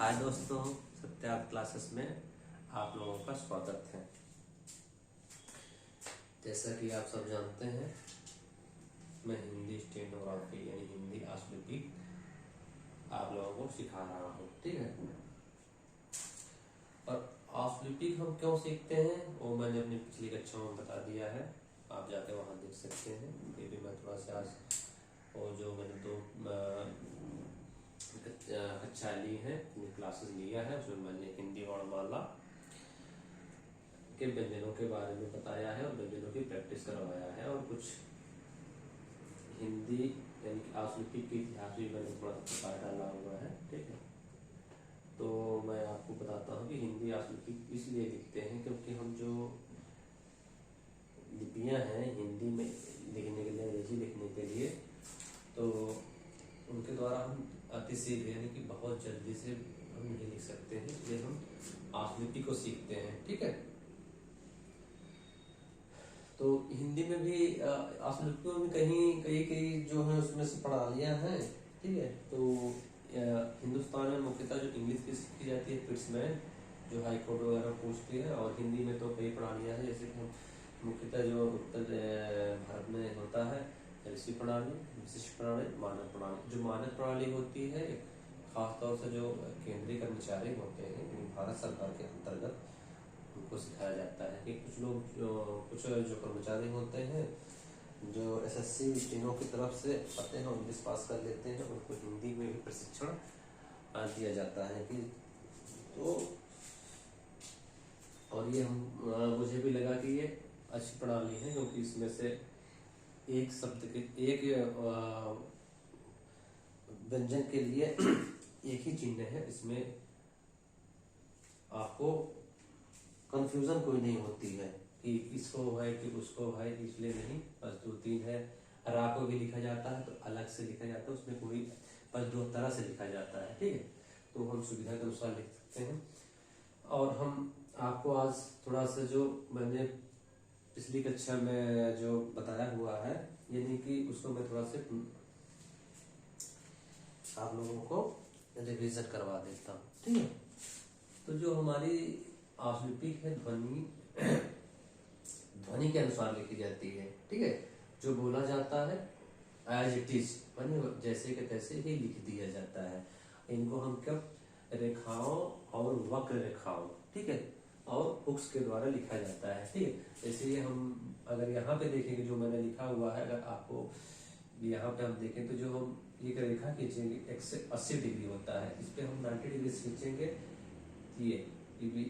हाय दोस्तों, सत्या क्लासेस में आप लोगों का स्वागत है। जैसा कि आप सब जानते हैं, मैं हिंदी स्टेनोग्राफी यानी हिंदी आशुलिपि आप लोगों को सिखा रहा हूँ, ठीक है। और आशुलिपि हम क्यों सीखते हैं वो मैंने अपनी पिछली कक्षाओं में बता दिया है, आप जाके वहाँ देख सकते हैं। फिर भी मैं थोड़ा सा आज वो जो मैंने दो कक्षा ली है, क्लासेस लिया है, उसमें मैंने हिंदी वर्णमाला के व्यंजनों के बारे में बताया है और व्यंजनों की प्रैक्टिस करवाया है, और कुछ हिंदी यानी कि आशुलिपि के इतिहास भी मैंने थोड़ा सा प्रकार डाला हुआ है, ठीक है। तो मैं आपको बताता हूँ कि हिंदी आशुलिपि इसलिए लिखते हैं क्योंकि हम जो लिपियाँ हैं हिंदी में लिखने के लिए, अंग्रेजी लिखने के लिए, तो उनके द्वारा हम अति शीघ्र यानी कि बहुत जल्दी से हम नहीं लिख सकते हैं, इसलिए हम आशुलिपि को सीखते हैं, ठीक है। तो हिंदी में भी आशुलिपियों में कहीं कई कई जो है उसमें से प्रणालियाँ हैं, ठीक है। तो हिंदुस्तान में मुख्यतः जो इंग्लिश की सीखी जाती है फिट्स में, जो हाई कोर्ट वगैरह पूछती है, और हिंदी में तो कई प्रणालियाँ हैं, जैसे कि हम मुख्यतः जो उत्तर भारत में होता है ऋषि प्रणाली, विशिष्ट प्रणाली, मानक प्रणाली। जो मानक प्रणाली होती है खासतौर से जो केंद्रीय कर्मचारी होते हैं भारत सरकार के अंतर्गत उनको सिखाया जाता है कि कुछ जो कर्मचारी होते हैं जो एसएससी स्टेनो की तरफ से आते हैं, इंग्लिश पास कर लेते हैं, उनको हिंदी में भी प्रशिक्षण दिया जाता है कि तो, और ये हम मुझे भी लगा कि ये अच्छी प्रणाली है, क्योंकि इसमें से एक शब्द के एक व्यंजन के लिए एक ही चिन्ह है, इसमें आपको कंफ्यूजन कोई नहीं होती है कि इसको है कि उसको है, इसलिए नहीं। बस दो तीन है, रा को भी लिखा जाता है तो अलग से लिखा जाता है, उसमें कोई बस दो तरह से लिखा जाता है, ठीक है। तो हम सुविधा के अनुसार लिख सकते हैं। और हम आपको आज थोड़ा सा जो मैंने पिछली कक्षा में जो बताया हुआ है, यानी कि उसको मैं थोड़ा सा आप लोगों को रिवीजन करवा देता हूँ, ठीक है। तो जो हमारी आशुलिपि है ध्वनि के अनुसार लिखी जाती है, ठीक है। जो बोला जाता है एज इट इज, जैसे के तैसे ही लिख दिया जाता है। इनको हम कब रेखाओं और वक्र रेखाओं, ठीक है, और हुक्स के द्वारा लिखा जाता है, ठीक है। इसलिए हम अगर यहाँ पे देखेंगे जो मैंने लिखा हुआ है, अगर आपको यहाँ पे हम देखें तो जो हम एक रेखा खींचेंगे 180 डिग्री होता है, इस पे हम 90 डिग्री खींचेंगे, ये भी,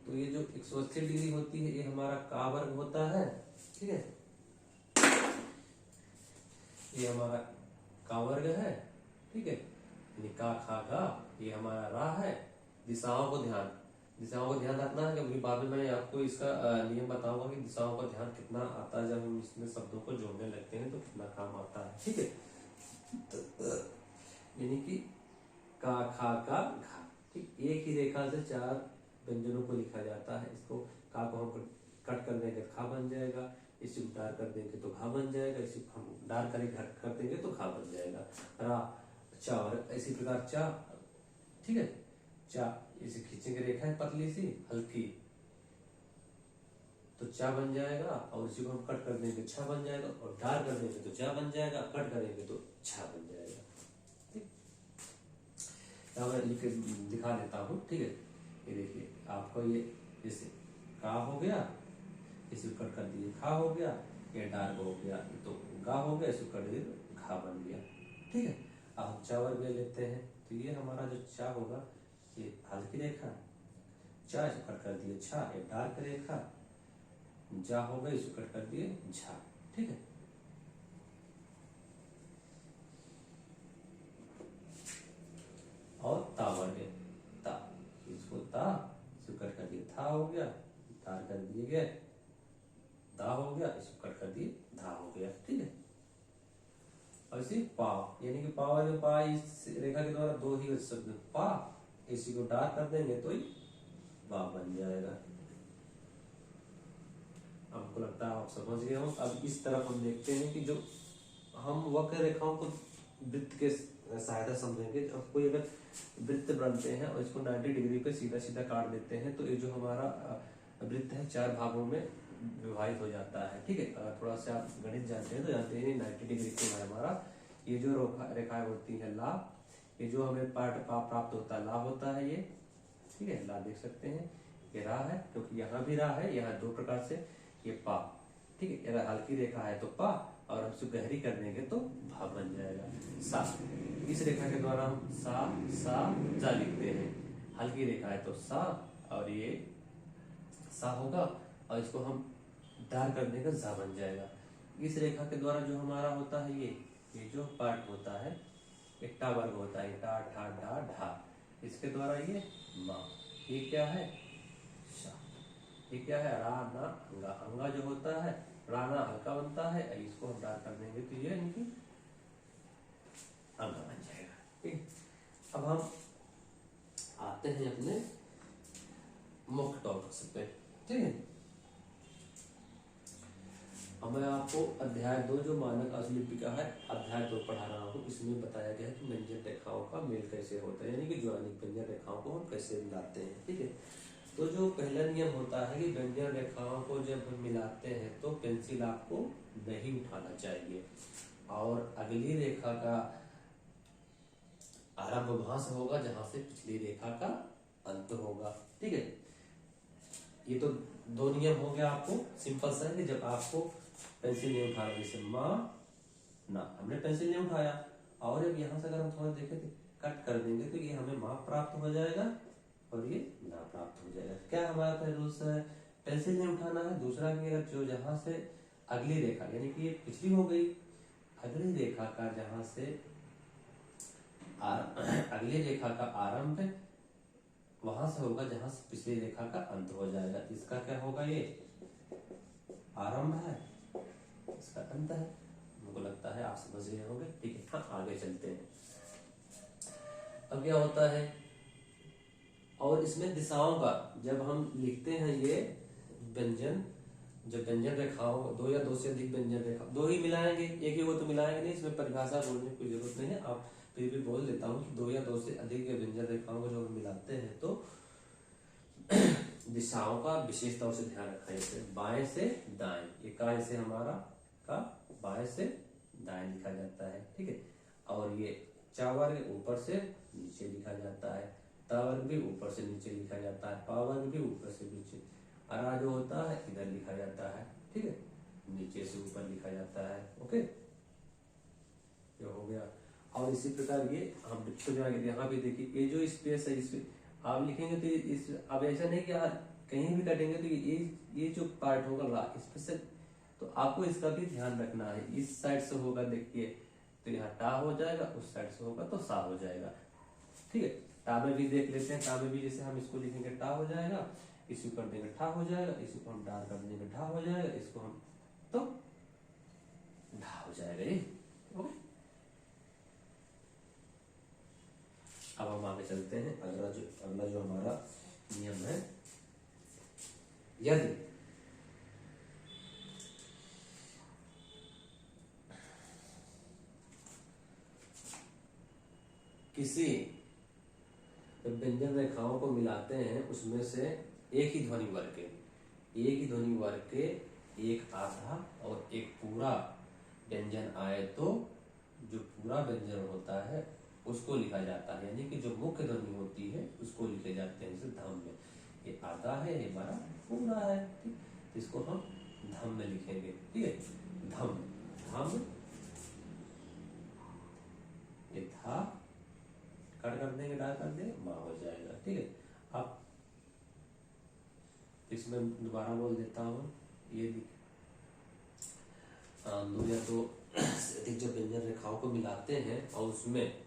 तो ये जो 180 डिग्री होती है ये हमारा का वर्ग होता है, ठीक है। ये हमारा का वर्ग है, ठीक है। का खा गा, ये हमारा रा है। दिशाओं को ध्यान रखना है, क्योंकि बाद में मैं आपको इसका नियम बताऊंगा कि दिशाओं का ध्यान कितना आता है जब हम इसमें शब्दों को जोड़ने लगते हैं तो कितना काम आता है, ठीक है। यानी कि का खा का घा, ठीक, एक ही रेखा से चार व्यंजनों को लिखा जाता है। इसको का को हम कट कर देंगे तो खा बन जाएगा, इसी को डार कर देंगे तो घा बन जाएगा, इसी को हम डार कर देंगे तो खा बन जाएगा। रा चा, और इसी प्रकार चा, ठीक है। चा इसे खींचेंगे, रेखा है पतली सी हल्की, तो चा बन जाएगा, और इसी को हम कट कर देंगे छा बन जाएगा, और डार कर देंगे तो चा बन जाएगा, कट करेंगे तो छा बन जाएगा, ठीक। मैं लिख दिखा देता हूँ, ठीक है। ये देखिए आपको, ये जैसे का हो गया, इसे कट कर दिए खा हो गया, ये डार्क हो गया तो गा हो गया, इसे कट दिए तो घा बन गया, ठीक है। अब हम चा वर्ग ले लेते हैं, तो ये हमारा जो चा होगा ये हल्की रेखा, चा इसे कट कर दिए छा, ये डार्क रेखा, जा हो गया, इसे कट कर दिए झा, ठीक है। और ता वर्ग, ता, इसको ता, इसे कट कर दिए था हो गया, तार कर दिए गए, दा हो गया, इसको कट कर दिए धा हो गया, ठीक है। और इसी पा, यानी कि पा वाले पा, इस रेखा के द्वारा दो ही शब्द पा, इसी को डार कर देंगे तो ही बा बन जाएगा। आपको लगता है आप समझ गए हो। अब इस तरफ हम देखते हैं कि जो हम वक्र रेखाओं को वृत्त के सहायता समझेंगे। अब कोई अगर वृत्त बनते हैं और इसको 90 डिग्री पे सीधा सीधा काट देते हैं तो ये जो हमारा वृत्त है 4 भागों में विभाजित हो जाता है। ठीक है, अगर थोड़ा सा आप गणित जानते हैं तो जानते हैं 90 डिग्री को हमारा ये जो रेखाएं होती है लाभ, ये जो हमें पार्ट प्राप्त होता है लाभ होता है ये। ठीक है, लाभ देख सकते हैं, ये राह है क्योंकि यहाँ भी राह है, यहाँ 2 प्रकार से ये पा। ठीक है, अगर हल्की रेखा है तो पा और हम इसको गहरी कर देंगे तो भा बन जाएगा सा। इस रेखा के द्वारा हम सा जा लिखते हैं। हल्की रेखा है तो सा और ये सा होगा और इसको हम दार कर देंगे जा बन जाएगा। इस रेखा के द्वारा जो हमारा होता है ये जो पार्ट होता है एक टा वर्ग होता है, टा ठा ढा ढा, इसके द्वारा ये मा। ये क्या है शा। ये क्या है रा ना अंगा। अंगा जो होता है राना हल्का बनता है, इसको हम डाल कर देंगे तो ये इनकी अंगा बन जाएगा। ठीक, अब हम आते हैं अपने मुख्य टॉपिक्स पे। ठीक है, अब मैं आपको अध्याय 2 जो मानक आशुलिपि का है अध्याय 2 पढ़ा रहा हूँ। इसमें बताया गया है कि व्यंजन रेखाओं का मेल कैसे होता है, यानी कि ज्वानिक व्यंजन रेखाओं को हम कैसे मिलाते हैं। ठीक है, तो जो पहला नियम होता है कि व्यंजन रेखाओं को जब हम मिलाते हैं तो पेंसिल आपको नहीं उठाना चाहिए और अगली रेखा का आरंभ वहां से होगा जहां से पिछली रेखा का अंत होगा। ठीक है, ये तो 2 नियम हो गया आपको सिंपल सा, कि जब आपको पेंसिल नहीं उठा रहा, जैसे माँ ना हमने पेंसिल नहीं उठाया और जब यहाँ से अगर हम थोड़ा देखें तो कट कर देंगे तो ये हमें माँ प्राप्त हो जाएगा और ये ना प्राप्त हो जाएगा। क्या हमारा पहले रूल्स है, पेंसिल नहीं उठाना है। दूसरा कि अगर जो जहां से अगली रेखा यानी कि ये पिछली हो गई, अगली रेखा का जहां से अगली रेखा का आरंभ है वहां से होगा जहां से पिछली रेखा का अंत हो जाएगा। इसका क्या होगा, ये आरंभ है, इसका अंत है। मुझको लगता है आप समझ गए होंगे। ठीक है, हाँ आगे चलते हैं। अब क्या होता है, और इसमें दिशाओं का जब हम लिखते हैं ये व्यंजन, जब व्यंजन रेखाओं 2 या 2 से अधिक व्यंजन रेखा, 2 ही मिलाएंगे, एक ही वो तो मिलाएंगे नहीं, इसमें परिभाषा बोलने की जरूरत नहीं है। आप फिर भी बोल देता हूँ कि 2 या 2 से अधिक व्यंजन रेखाओं को जब हम मिलाते हैं तो दिशाओं का विशेष तौर से ध्यान रखा जैसे बाएं से दाएं, ये का जैसे हमारा का बाएं से दाएं लिखा जाता है। ठीक है, और ये चा वर्ग ऊपर से नीचे लिखा जाता है, ता वर्ग भी ऊपर से नीचे लिखा जाता है, पा वर्ग भी ऊपर से नीचे, अरा जो होता है इधर लिखा जाता है। ठीक है, नीचे से ऊपर लिखा जाता है। ओके, ये हो गया। और इसी प्रकार ये हम तो यहाँ पे देखिए ये जो स्पेस है इसमें आप लिखेंगे तो इस अब ऐसा नहीं कि कहीं भी कटेंगे तो ये जो पार्ट होगा इसमें से, तो आपको इसका भी ध्यान रखना है। इस साइड से होगा देखिए तो यहाँ टा हो जाएगा, उस साइड से होगा तो सा हो जाएगा। ठीक है, टा में भी देख लेते हैं, टा में भी जैसे हम इसको लिखेंगे टा हो जाएगा, इसको कर देंगे ठा हो जाएगा, इसको हम डार कर देंगे ढा हो जाएगा, इसको हम तो ढा हो जाएगा ये। ओके, अब हम आगे चलते हैं। अगला जो हमारा नियम है, यदि किसी व्यंजन रेखाओं को मिलाते हैं उसमें से एक ही ध्वनि वर्ग के एक आधा और एक पूरा व्यंजन आए तो जो पूरा व्यंजन होता है उसको लिखा जाता है, यानी कि जो मुख्य ध्वनि होती है उसको लिखे जाते हैं। जैसे धम में ये आधा है, ये हमारा पूरा है। ठीक, तो इसको हम धम में लिखेंगे। ठीक है, धम धम, ये था कट कर देंगे, डाल कर देंगे, माँ हो जाएगा। ठीक है, अब इसमें दोबारा बोल देता हूँ, ये 2 या 2 से अधिक जो व्यंजन रेखाओं को मिलाते हैं और उसमें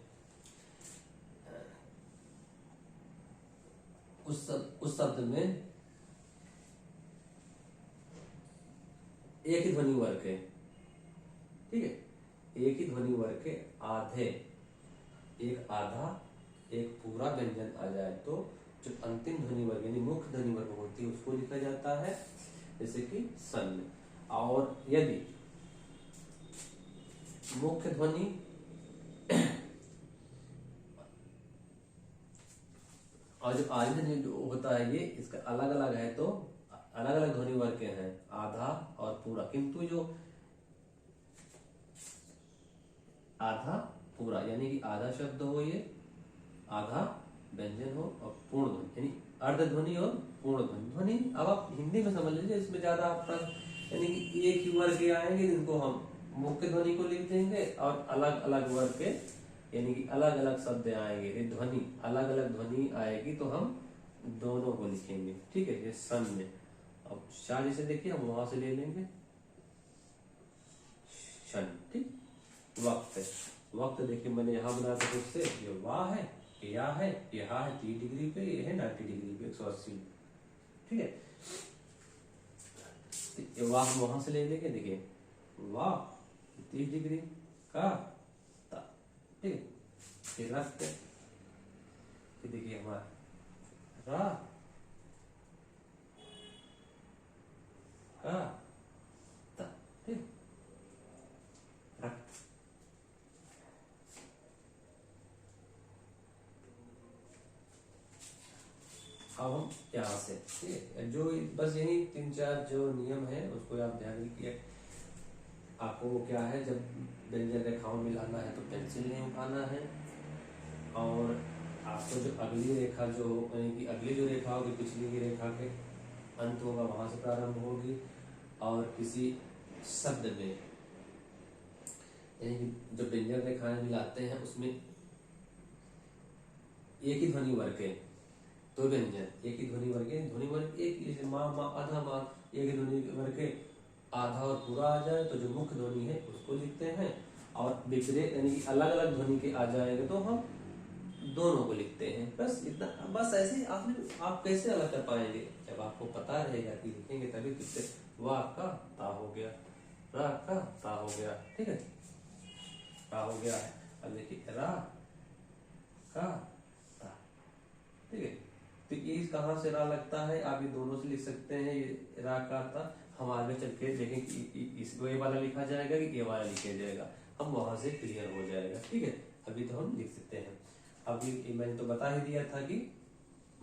उस शब्द में एक ही ध्वनि वर्ग है। ठीक है, एक ही ध्वनि वर्ग के आधे, एक आधा एक पूरा व्यंजन आ जाए तो जो अंतिम ध्वनि वर्ग यानी मुख्य ध्वनि वर्ग होती है उसको लिखा जाता है, जैसे कि सन। और यदि मुख्य ध्वनि और जो आदि ध्वनि जो होता है ये इसका अलग अलग है, तो अलग अलग ध्वनि वर्ग के हैं, आधा और पूरा। किंतु जो आधा पूरा यानी कि आधा शब्द हो ये, आधा व्यंजन हो, और पूर्ण ध्वनि यानी अर्ध ध्वनि और पूर्ण ध्वनि। ध्वनि अब आप हिंदी में समझ लीजिए, इसमें ज्यादा आपका यानी कि एक ही वर्ग के आएंगे जिनको हम मुख्य ध्वनि को लिख देंगे, और अलग अलग वर्ग के यानी कि अलग अलग शब्द आएंगे, ये ध्वनि अलग अलग ध्वनि आएगी तो हम दोनों को लिखेंगे, ठीक है। ये सन में अब शाह जैसे देखिए हम वहां से ले लेंगे शन, ठीक। वक्त, वक्त देखिए मैंने यहाँ बनाया था कुछ से, ये वाह है, ये या है, ये हा है 30 डिग्री पे, ये है 90 डिग्री पे 180, ठीक है। ये वाह हम वहां से ले लेंगे, देखिए वाह 30 डिग्री का ता, ठीक है। फिर रखते, फिर देखिए हमारा रा का ता, ठीक। रख, अब हम यहाँ से, ठीक है, जो बस यही 3-4 जो नियम है उसको आप ध्यान रखिए। आपको वो क्या है, जब व्यंजन रेखाओं में लाना है तो पेंसिल नहीं उठाना है, और आपको जो अगली रेखा जो यानी कि अगली जो रेखा होगी पिछली की रेखा के अंत होगा वहां से प्रारंभ होगी, और किसी शब्द में यानी कि जो व्यंजन रेखाएं मिलाते हैं उसमें एक ही ध्वनि वर्ग है, दो व्यंजन एक ही ध्वनि वर्ग है, ध्वनि वर्ग एक ही, जैसे माँ माँ आधा माँ एक ही ध्वनि वर्ग है, आधा और पूरा आ जाए तो जो मुख्य ध्वनि है उसको लिखते हैं, और विपरीत यानी कि अलग अलग ध्वनि के आ जाएंगे तो हम दोनों को लिखते हैं। बस इतना, बस ऐसे ही आप कैसे अलग कर पाएंगे, जब आपको पता रहेगा कि लिखेंगे तभी किससे। वाह का ता हो गया, रा का ता हो गया, ठीक है, ता हो गया है। अब देखिए रा का ता, ठीक है। तो ये कहाँ से रा लगता है, आप ये दोनों से लिख सकते हैं, ये रा का ता। हम आगे चल के देखें कि इसको ये वाला लिखा जाएगा कि ये वाला लिखा जाएगा, हम वहां से क्लियर हो जाएगा, ठीक है। अभी तो हम लिख सकते हैं। अभी मैंने तो बता ही दिया था कि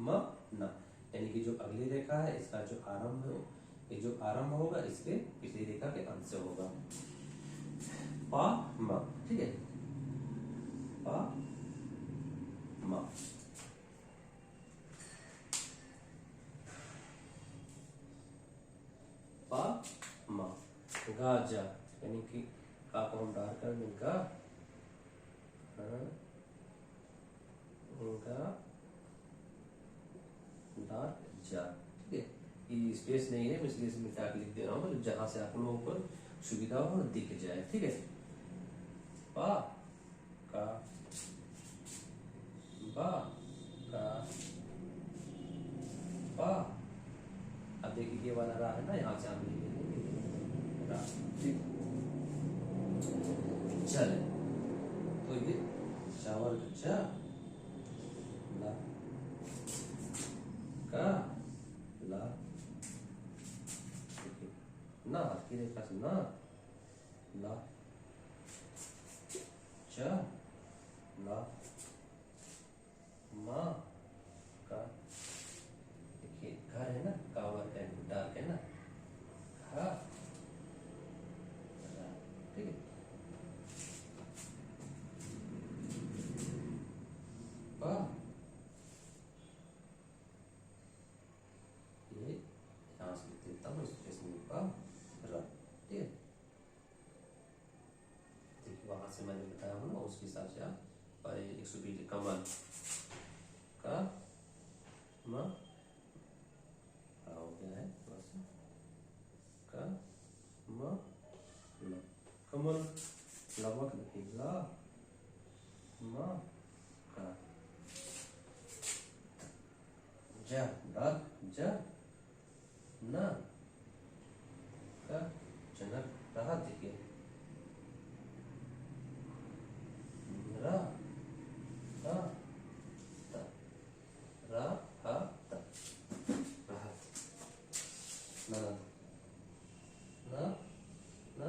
म न, यानी कि जो अगली रेखा है इसका जो आरंभ है, ये जो आरंभ होगा इसके पिछली रेखा के अंत से होगा। पा म, ठीक है, पा म। पा म, गा जा, यानी कि का को हम डार कर दें गा, गा डार जा, ठीक है। ये स्पेस नहीं है, मैं इसलिए इसमें मिटा के लिख दे रहा हूँ, जहां से आप लोगों को सुविधा हो दिख जाए, ठीक है। पा का बा का पा। अब देखिए ये वाला रा है ना, यहाँ से आप लिख लेंगे रा, ठीक। चले तो ये चावल चा ला का ला, ना हाथ की रेखा से ना ला चा ला मा का, देखिए घर है ना, कावर का डार्क है ना, खा, ठीक है। पा, ये यहाँ से लिख देता हूँ स्पेस में, पा रा, ठीक है। देखिए वहां से मैंने बताया हूँ ना, उसके हिसाब से आप 120 कमल का म हो गया है, बस का म ल, कमल लवक देखिए ला म का, जा डाक जा ना का जनक रहा, देखिए रा हा ता, रा हा ता, रहा ना ना ना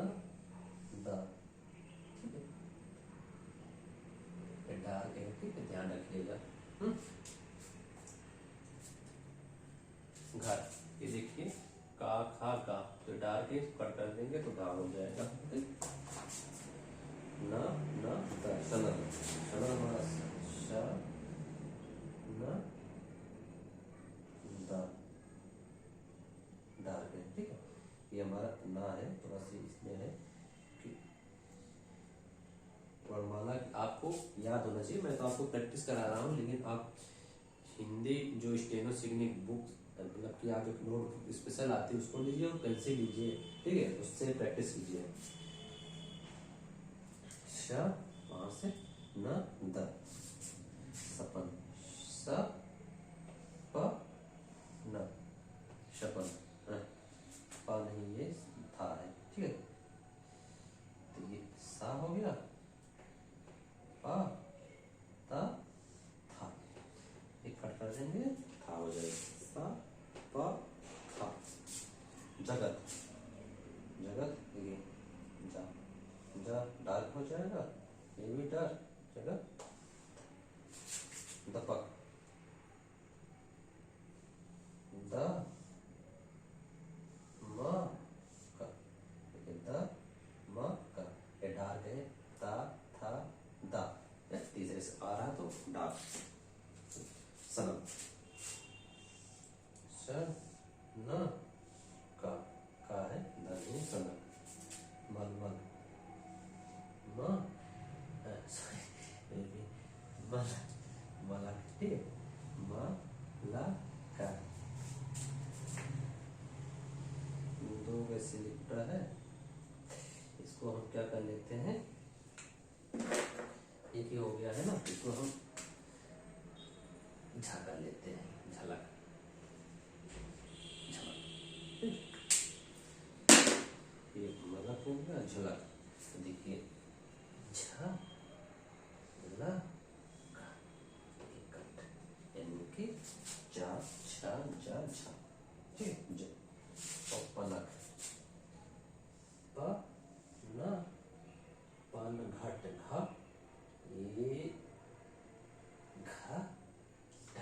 दा, ठीक है। ये डार्क है, ठीक है, ध्यान रखिएगा। घर, ये देखिए का खा गा, तो डार के कट कर देंगे तो गा हो जाएगा। न न द, सनद, सनद हमारा श न द, डार के, ठीक है। ये हमारा ना है, थोड़ा सी इसमें है कि वर्णमाला आपको याद होना चाहिए। मैं तो आपको प्रैक्टिस करा रहा हूँ, लेकिन आप हिंदी जो स्टेनो सिग्निक बुक, मतलब कि आप एक नोट स्पेशल आती है उसको लीजिए और पेंसिल लीजिए, ठीक है, उससे प्रैक्टिस कीजिए। श वहां से न द, सपन, स प न, शपन, प नहीं ये था है, ठीक है। तो ये सा हो गया, प त था, एक कट कर देंगे था हो जाएगा, सा प था। जगत, जगत देखिए जा, जा डार्क हो जाएगा, ये भी डार्क, जगत। दपक, द म क, देखिए द म क, ये डार्क है, ता था दा, तीसरे से आ रहा तो डार्क। सनम, स न का है, द नहीं सनम। मलमल, म सॉरी मल, मलक, ठीक है, मलका, दो वैसे लिखता है, इसको हम क्या कर लेते हैं, एक ही हो गया है ना, इसको हम झा कर लेते हैं, झलक, झलक, ये मलक हो गया, झलक। तो देखिए झा ल का, यानी कि जा छा जा झा, ठीक है। और पलक, प न पन घट घ, ये घ ढ,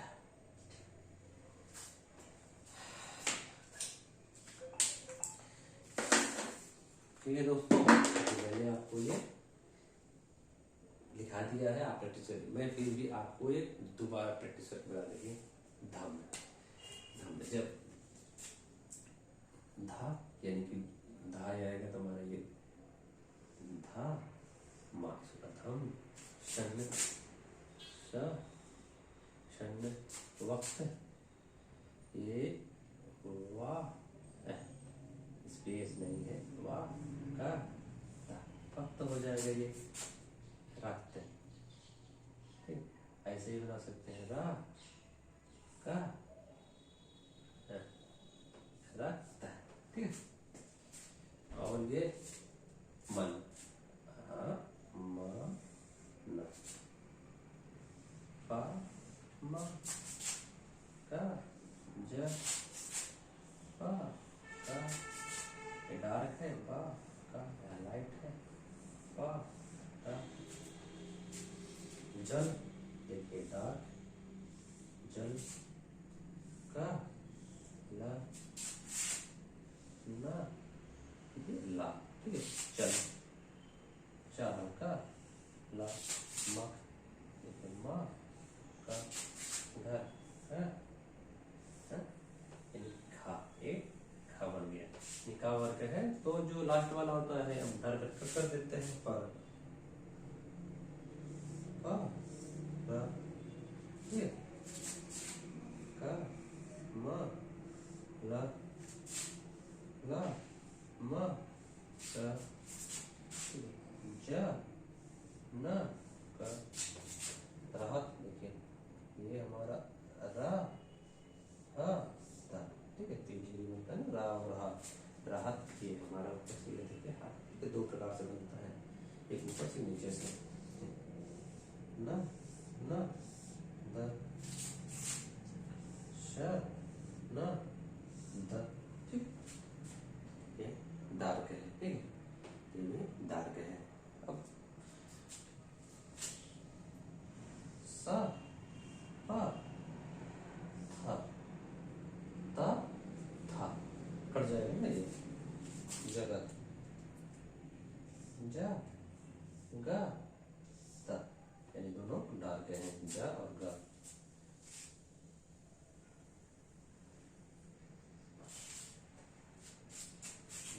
ठीक है दोस्तों, मैंने आपको ये लिखा दिया है, आप प्रैक्टिस करिए। मैं फिर भी आपको एक दोबारा प्रैक्टिस करके बता देंगे। धम, धम जब धा यानी कि धा आएगा तो हमारा ये धा मार्क्स का धम, शन श शन वक्त, ये वाह, स्पेस नहीं है, वाह का वक्त हो जाएगा ये रक्त, ठीक। ऐसे ही बना सकते हैं रा का रक्त, ठीक है। और ये मन, हाँ म न, पा म का ज पा का, ये डार्क है, पा का लाइट है, पा का जल, देखिए डार्क, जल का ला ना, ठीक है, ला, ठीक है, चल, चार का ला म, देखिए म का घर है, खा, एक खा बन गया, निका वर्ग है। तो जो लास्ट वाला होता है हम डर कर देते हैं, पर ठीक है, का म ला ला म का ज न का राहत, देखिए ये हमारा रा हा था, ठीक है, तीन बनता है ना, रा और हा, राहत, ये हमारा देखिए हाथ दो प्रकार से बनता है, एक ऊपर से नीचे से, न न द श न द, ठीक, ये डार्क है, ठीक है, ये डार्क है। अब सा पा था ता ज और ग।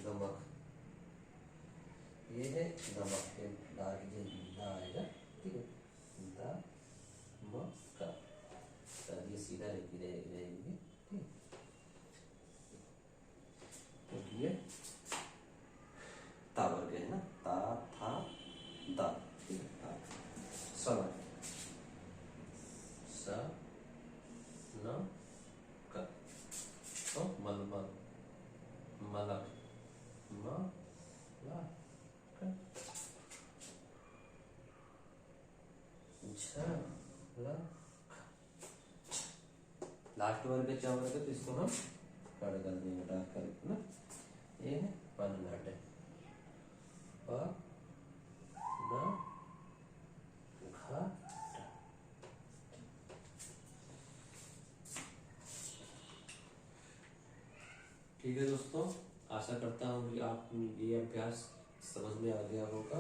गमक, ये है गमक के दा आएगा, ठीक है, दा म का, ये सीधा रहेंगे, ठीक, क्योंकि ये ता वर्ग है ना, ता था दा, ठीक है। स स न क, तो मलमल, मलक, म ला क, झ ल ख। लास्ट वर्ग है च वर्ग, तो इसको हम कड़ कर देंगे, डाक कर ना, ये है पनघट, प न घ। ठीक है दोस्तों, आशा करता हूँ कि आप ये अभ्यास समझ में आ गया होगा,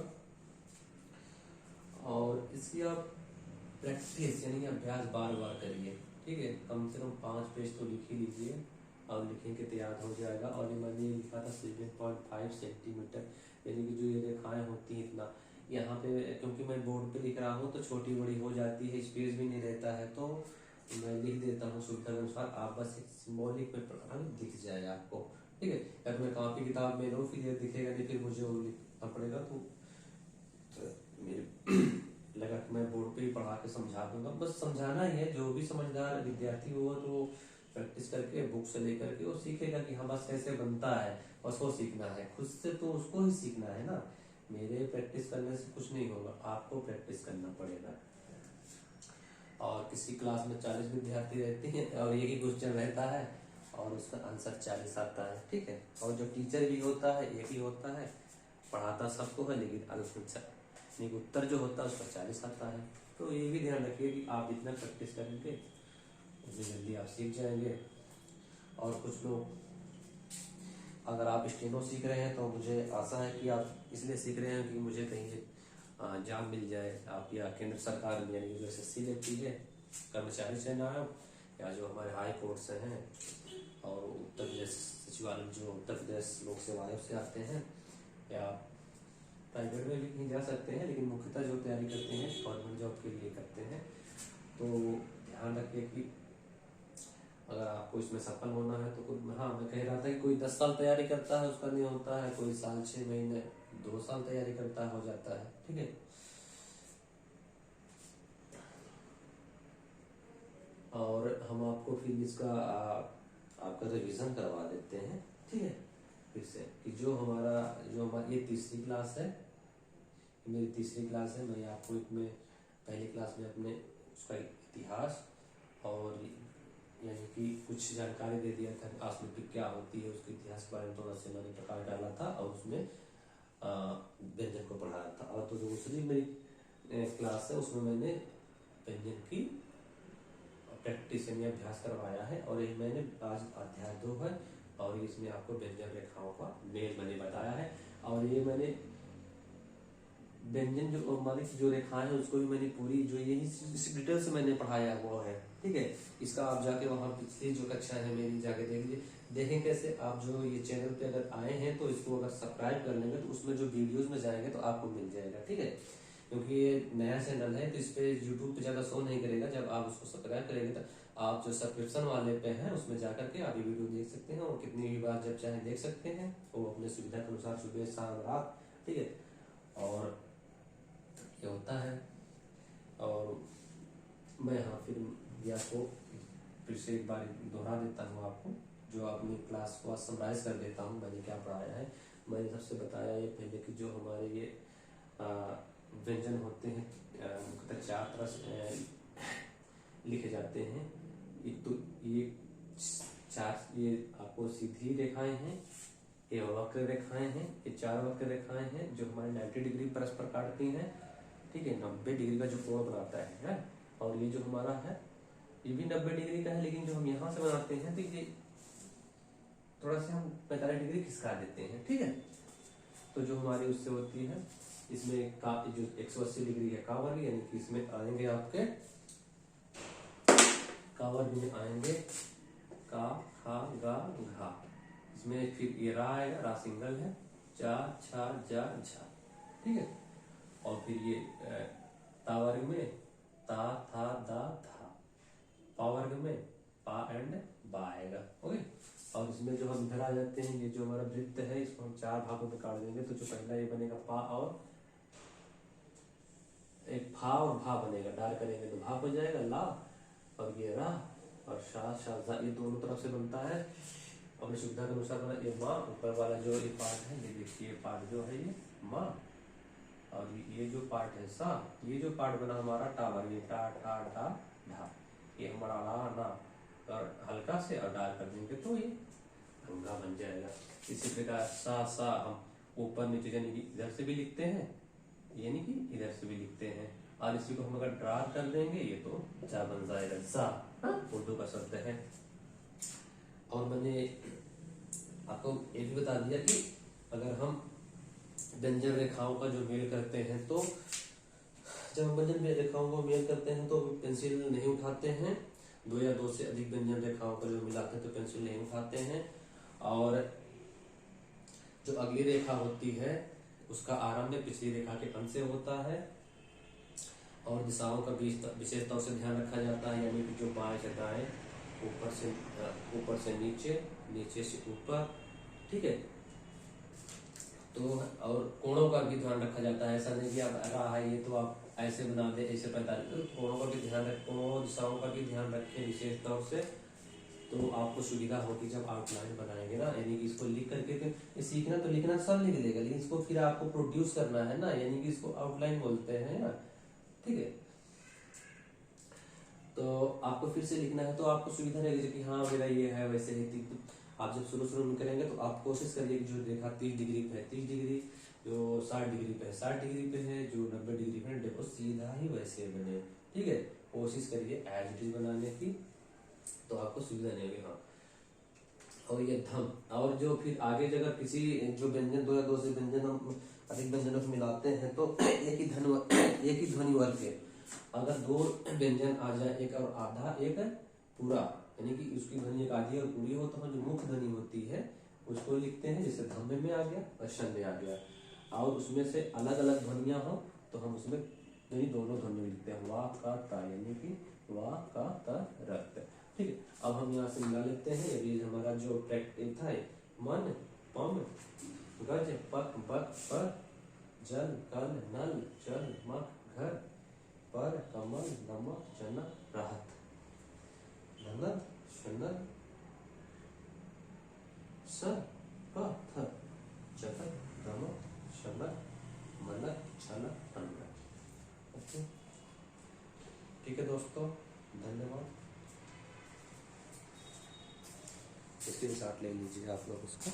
और इसकी आप प्रैक्टिस यानी अभ्यास बार बार करिए, ठीक है। कम से कम 5 पेज तो लिख ही लीजिए, और लिखेंगे तो याद हो जाएगा। और ये मैंने लिखा था 7.5 सेंटीमीटर, यानी कि जो ये रेखाएं होती हैं इतना, यहाँ पे क्योंकि मैं बोर्ड पे लिख रहा हूँ तो छोटी बड़ी हो जाती है, स्पेस भी नहीं रहता है, तो मैं लिख देता हूँ सुविधा के अनुसार। आप बस एक सिंबॉलिक में प्रकार दिख जाए आपको, ठीक है। अगर मैं कॉपी किताब में लूँ फिर दिखेगा नहीं, फिर मुझे वो लिखना पड़ेगा, तो मेरे लगा कि मैं बोर्ड पे ही पढ़ा के समझा दूंगा। बस समझाना ही है, जो भी समझदार विद्यार्थी होगा तो प्रैक्टिस करके बुक से लेकर के वो सीखेगा कि हाँ बस कैसे बनता है, बस वो सीखना है खुद से, तो उसको ही सीखना है ना। मेरे प्रैक्टिस करने से कुछ नहीं होगा, आपको प्रैक्टिस करना पड़ेगा। और किसी क्लास में 40 विद्यार्थी रहते हैं और एक ही क्वेश्चन रहता है और उसका आंसर 40 आता है, ठीक है। और जो टीचर भी होता है एक ही होता है, पढ़ाता सबको है, लेकिन उत्तर जो होता है उसका 40 आता है। तो ये भी ध्यान रखिए कि आप इतना प्रैक्टिस करेंगे उतनी जल्दी आप सीख जाएंगे। और कुछ लोग, अगर आप स्टेनो सीख रहे हैं तो मुझे आशा है कि आप इसलिए सीख रहे हैं कि मुझे कहीं जॉब मिल जाए, आप या केंद्र सरकार में, यानी जो SSC लेती है, कर्मचारी चयन आयोग, या जो हमारे हाई कोर्ट से हैं, और उत्तर प्रदेश सचिवालय जो उत्तर प्रदेश लोक सेवा आयोग से आते हैं, या प्राइवेट में भी कहीं जा सकते हैं, लेकिन मुख्यतः जो तैयारी करते हैं गवर्नमेंट जॉब के लिए करते हैं। तो ध्यान रखिए कि अगर आपको इसमें सफल होना है तो हाँ, मैं कह रहा था कि कोई 10 साल तैयारी करता है उसका नहीं होता है, कोई साल 6 महीने 2 साल तैयारी करता है हो जाता है, ठीक है। और हम आपको फिर इसका आपका रिवीजन करवा देते हैं, ठीक है, फिर से कि जो हमारी ये तीसरी क्लास है, मेरी तीसरी क्लास है। मैं आपको इसमें पहली क्लास में अपने उसका इतिहास और यानी कि कुछ जानकारी दे दिया था, आस्मृतिक क्या होती है, उसके इतिहास के बारे में थोड़ा सा मैंने प्रकाश डाला था, और उसमें व्यंजन को पढ़ाया था। और तो दूसरी मेरी क्लास है उसमें मैंने व्यंजन की प्रैक्टिस यानी अभ्यास करवाया है, और ये मैंने आज अध्याय 2 है, और इसमें आपको व्यंजन रेखाओं का मेल मैंने बताया है। और ये मैंने व्यंजन जो हमारी जो रेखाएं हैं उसको भी मैंने पूरी जो यही इस डिटेल से मैंने पढ़ाया हुआ है, ठीक है। इसका आप जाके वहाँ पिछली जो कक्षा है मेरी जाके देख लीजिए, देखें कैसे। आप जो ये चैनल पे अगर आए हैं तो इसको अगर सब्सक्राइब कर लेंगे तो उसमें जो वीडियोस में जाएंगे तो आपको मिल जाएगा, ठीक है। क्योंकि ये नया चैनल है तो इस पे यूट्यूब पे ज्यादा शो नहीं करेगा। जब आप उसको सब्सक्राइब करेंगे तो आप जो सब्सक्रिप्शन वाले पे हैं उसमें जाकर के आप ये वीडियो देख सकते हैं, और कितनी भी बार जब चाहे देख सकते हैं, वो अपने सुविधा के अनुसार सुबह शाम रात, ठीक है। और ये होता है, और मैं हाँ फिर या को फिर से एक बार दोहरा देता हूँ आपको, जो अपनी क्लास को समराइज कर देता हूँ मैंने क्या पढ़ाया है। मैंने सबसे बताया ये पहले कि जो हमारे ये व्यंजन होते हैं मुख्यतः 4 तरह से लिखे जाते हैं। एक तो ये 4 ये आपको सीधी रेखाएं हैं, ये वक्र रेखाएं हैं, ये 4 वक्र रेखाएं हैं जो हमारे 90 डिग्री परस्पर काटती हैं, ठीक है। 90 डिग्री का जो कोण बनाता है। और ये जो हमारा है ये भी 90 डिग्री का है, लेकिन जो हम यहाँ से बनाते हैं तो ये थोड़ा सा हम 45 डिग्री खिसका देते हैं, ठीक है। तो जो हमारी उससे होती है इसमें का जो 180 डिग्री है का वर्ग, यानी कि इसमें आएंगे आपके का वर्ग में आएंगे का, खा, गा, घा। इसमें फिर ये रा आएगा, रा सिंगल है, चा, छा, जा, झा, ठीक है। और फिर ये ता वर्ग में ता, था, दा, था। पा वर्ग में पा एंड बा आएगा, ओके। और इसमें जो हम इधर आ जाते हैं, ये जो हमारा वृत्त है इसको हम 4 भागों में काट देंगे। तो जो पहला ये बनेगा पा, और एक फा और भा बनेगा, डार करेंगे तो भा हो जाएगा, ला, और ये रा, और शा, शा, जा, ये दोनों तरफ से बनता है। अपनी सुविधा के अनुसार बना। ये माँ, ऊपर वाला जो ये पार्ट है, ये देखिए ये पार्ट जो है ये माँ, और ये जो पार्ट है सा। ये जो पार्ट बना हमारा टा वर्ग, ये टा, ठा, ढा, ढा, ये हमारा ला, ना, और हल्का से और डाल कर देंगे तो ये अंगा बन जाएगा। इसी प्रकार सा हम ऊपर नीचे यानी कि इधर से भी लिखते हैं, यानी कि इधर से भी लिखते हैं। और इसी को हम अगर ड्रा कर देंगे ये तो जा बन जाएगा, जा, उर्दू का शब्द है। और मैंने आपको ये भी बता दिया कि अगर हम व्यंजन रेखाओं का जो मेल करते हैं, तो जब हम व्यंजन रेखाओं को मेल करते हैं तो पेंसिल नहीं उठाते हैं। 2 या 2 से अधिक व्यंजन रेखाओं को जो मिलाते हैं तो पेंसिल नहीं उठाते हैं। और जो अगली रेखा होती है उसका आरंभ पिछली रेखा के अंत से होता है। और दिशाओं का भी विशेष तौर से ध्यान रखा जाता है, यानी कि जो बाएं से दाएं, ऊपर से नीचे, नीचे से ऊपर, ठीक है। तो और कोणों का भी ध्यान रखा जाता है। ऐसा नहीं कि आप रहा है ये तो आप ऐसे बना दे, ऐसे 45, तो कोणों का भी ध्यान रखें, कोणों दिशाओं का भी ध्यान रखें विशेष तौर से। तो आपको सुविधा होगी जब आउटलाइन बनाएंगे ना, यानी कि इसको लिख करके ये सीखना तो लिखना सब लिख लेगा, लेकिन इसको फिर आपको प्रोड्यूस करना है ना, यानी कि इसको आउटलाइन बोलते हैं ना, ठीक है। तो आपको फिर से लिखना है तो आपको सुविधा रहेगी कि हाँ मेरा ये है वैसे ही। आप जब शुरू में करेंगे तो आप कोशिश करिए कि जो रेखा 30 डिग्री पे है 30 डिग्री, जो 60 डिग्री पे है 60 डिग्री पे है, जो 90 डिग्री पे है, देखो सीधा ही वैसे बने, ठीक है। कोशिश करिए एज इट इज बनाने की, तो आपको सुविधा नहीं होगी। हाँ, और ये धम, और जो फिर आगे अगर किसी जो व्यंजन 2 या 2 से व्यंजन हम अधिक व्यंजनों को मिलाते हैं तो एक ही ध्वनि वर्ग के अगर 2 व्यंजन आ जाए, एक और आधा एक पूरा, यानी कि उसकी ध्वनि एक आधी और पूरी हो, तो हम जो मुख्य ध्वनि होती है उसको लिखते हैं, जैसे धम्म में आ गया और शन में आ गया। और उसमें से अलग अलग ध्वनियां हो तो हम उसमें दोनों ध्वनि लिखते हैं, वाह का ता, यानी कि वाह का ता रक्त, ठीक है। अब हम यहाँ से मिला लेते हैं। अभी हमारा जो प्रैक्टिस था, मन, पम, गज, पक, बक, पर, जल, कल, नल, चल, मक, घर, पर, कमल, नमक, जनक, राहत, धनत, शनत, स, प, थ, जगत, दमक, शनक, मनक, छनक, अनक। ओके, ठीक है दोस्तों, धन्यवाद। इसके साथ ले लीजिए आप लोग उसको।